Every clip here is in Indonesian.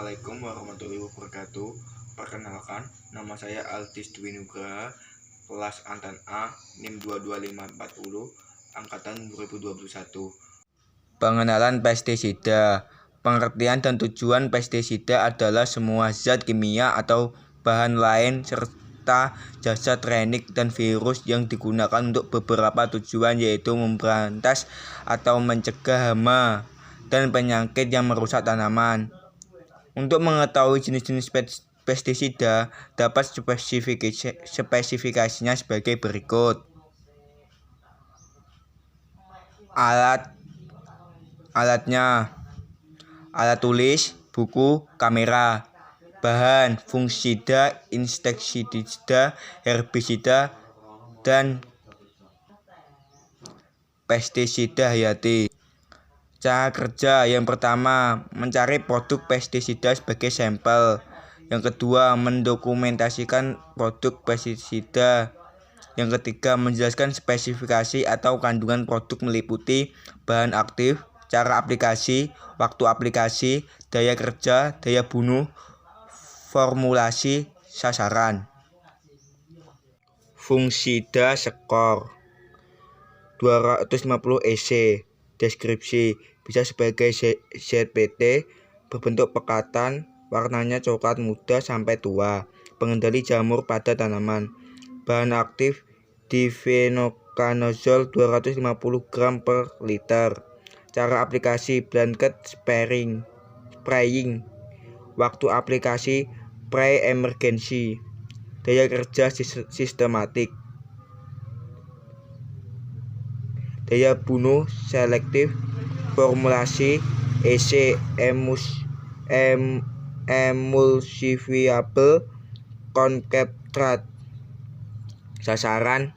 Assalamualaikum warahmatullahi wabarakatuh. Perkenalkan, nama saya Altis Dwi Nugraha, kelas Antan A, NIM 22540, angkatan 2021. Pengenalan pestisida. Pengertian dan tujuan pestisida adalah semua zat kimia atau bahan lain serta zat renit dan virus yang digunakan untuk beberapa tujuan, yaitu memberantas atau mencegah hama dan penyakit yang merusak tanaman. Untuk mengetahui jenis-jenis pestisida, dapat spesifikasinya sebagai berikut. Alatnya: alat tulis, buku, kamera. Bahan: fungisida, insektisida, herbisida, dan pestisida hayati. Cara kerja: yang pertama, mencari produk pestisida sebagai sampel. Yang kedua, mendokumentasikan produk pestisida. Yang ketiga, menjelaskan spesifikasi atau kandungan produk meliputi bahan aktif, cara aplikasi, waktu aplikasi, daya kerja, daya bunuh, formulasi, sasaran. Fungisida skor 250 EC. Deskripsi: bisa sebagai ZPT, berbentuk pekatan, warnanya coklat muda sampai tua, pengendali jamur pada tanaman. Bahan aktif: difenoconazole 250 gram per liter. Cara aplikasi: blanket spraying. Waktu aplikasi: pre-emergency. Daya kerja sistematik. Daya bunuh selektif. Formulasi: EC emulsifiable concentrate. Sasaran: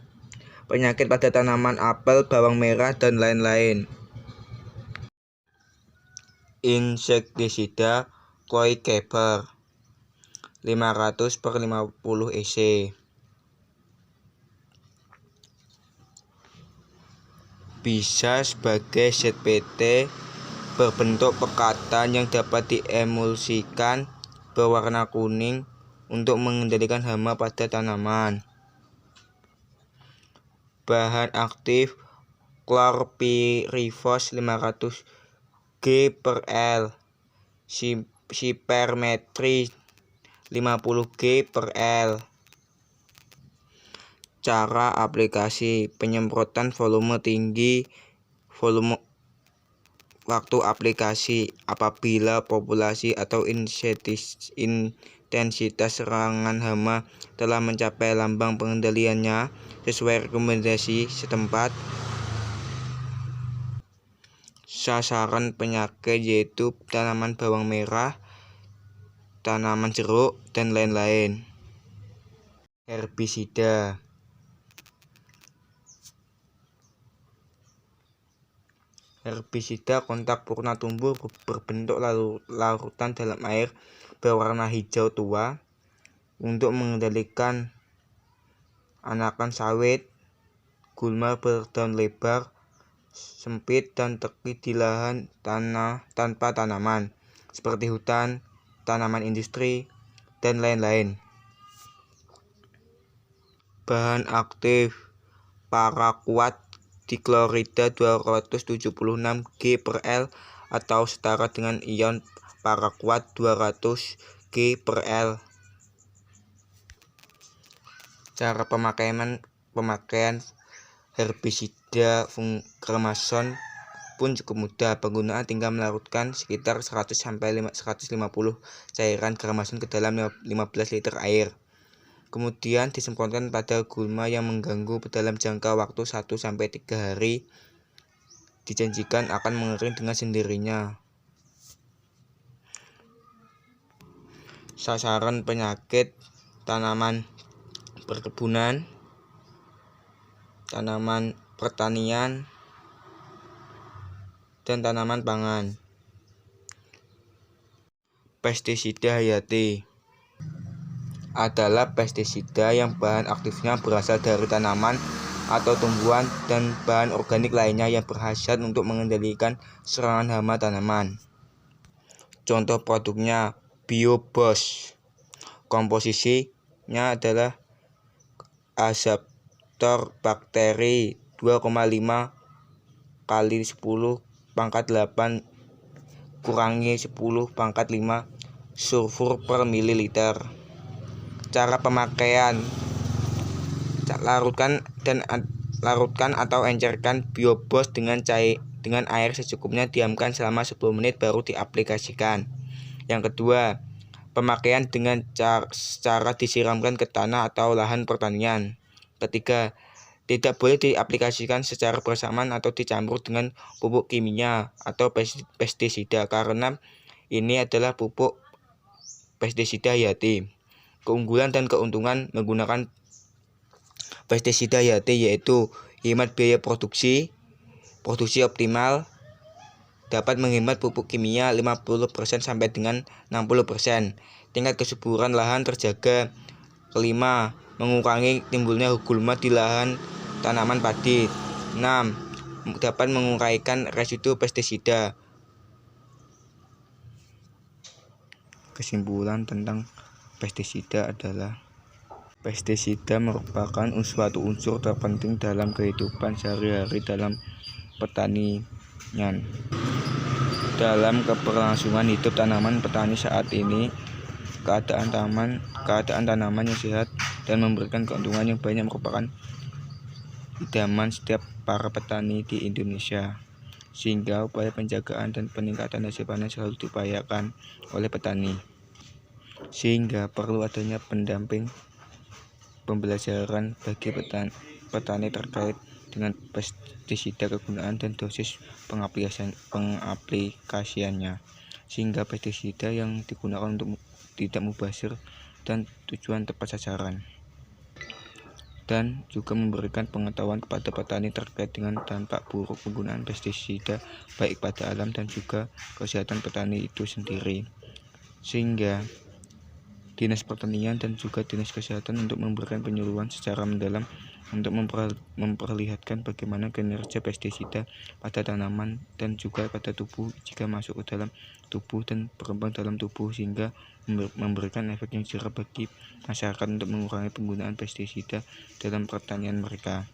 penyakit pada tanaman apel, bawang merah, dan lain-lain. Insektisida Koikeeper 500/50 EC. Bisa sebagai ZPT, berbentuk pekatan yang dapat diemulsikan, berwarna kuning, untuk mengendalikan hama pada tanaman. Bahan aktif: chlorpyrifos 500 G per L, Cypermethrine 50 G per L. Cara aplikasi: penyemprotan volume tinggi, waktu aplikasi: apabila populasi atau intensitas serangan hama telah mencapai lambang pengendaliannya sesuai rekomendasi setempat. Sasaran penyakit yaitu tanaman bawang merah, tanaman jeruk, dan lain-lain. Herbisida. Herbisida kontak purna tumbuh, berbentuk larutan dalam air, berwarna hijau tua, untuk mengendalikan anakan sawit, gulma berdaun lebar, sempit, dan teki di lahan tanpa tanaman, seperti hutan, tanaman industri, dan lain-lain. Bahan aktif: paraquat diklorida 276 G per L atau setara dengan ion paraquat 200 G per L. Cara pemakaian herbisida fungicide pun cukup mudah. Penggunaan tinggal melarutkan sekitar 100-150 cairan gramason ke dalam 15 liter air. Kemudian disemprotkan pada gulma yang mengganggu dalam jangka waktu 1-3 hari. Dijanjikan akan mengering dengan sendirinya. Sasaran penyakit: tanaman perkebunan, tanaman pertanian, dan tanaman pangan. Pestisida hayati adalah pestisida yang bahan aktifnya berasal dari tanaman atau tumbuhan dan bahan organik lainnya yang berkhasiat untuk mengendalikan serangan hama tanaman. Contoh produknya: Biobos. Komposisinya adalah azaptor bakteri 2,5 kali 10 pangkat 8 kurangi 10 pangkat 5 sulfur per mililiter. Cara pemakaian: larutkan atau encerkan biobos dengan air secukupnya, diamkan selama 10 menit baru diaplikasikan. Yang kedua, pemakaian dengan cara disiramkan ke tanah atau lahan pertanian. Ketiga, tidak boleh diaplikasikan secara bersamaan atau dicampur dengan pupuk kimia atau pestisida karena ini adalah pupuk pestisida hayati. Keunggulan dan keuntungan menggunakan pestisida hayati yaitu hemat biaya produksi optimal, dapat menghemat pupuk kimia 50% sampai dengan 60%. Tingkat kesuburan lahan terjaga. Kelima, mengurangi timbulnya gulma di lahan tanaman padi. 6. Dapat menguraikan residu pestisida. Kesimpulan tentang pestisida adalah pestisida merupakan suatu unsur terpenting dalam kehidupan sehari-hari dalam pertanian. Dalam keberlangsungan hidup tanaman petani saat ini, keadaan tanaman yang sehat dan memberikan keuntungan yang banyak merupakan idaman setiap para petani di Indonesia, sehingga upaya penjagaan dan peningkatan hasil panen selalu diupayakan oleh petani, sehingga perlu adanya pendamping pembelajaran bagi petani terkait dengan pestisida, kegunaan dan dosis pengaplikasiannya, sehingga pestisida yang digunakan untuk tidak mubazir dan tujuan tepat sasaran, dan juga memberikan pengetahuan kepada petani terkait dengan dampak buruk penggunaan pestisida baik pada alam dan juga kesehatan petani itu sendiri, sehingga Dinas Pertanian dan juga Dinas Kesehatan untuk memberikan penyuluhan secara mendalam untuk memperlihatkan bagaimana kinerja pestisida pada tanaman dan juga pada tubuh jika masuk ke dalam tubuh dan berkembang dalam tubuh, sehingga memberikan efek yang jerah bagi masyarakat untuk mengurangi penggunaan pestisida dalam pertanian mereka.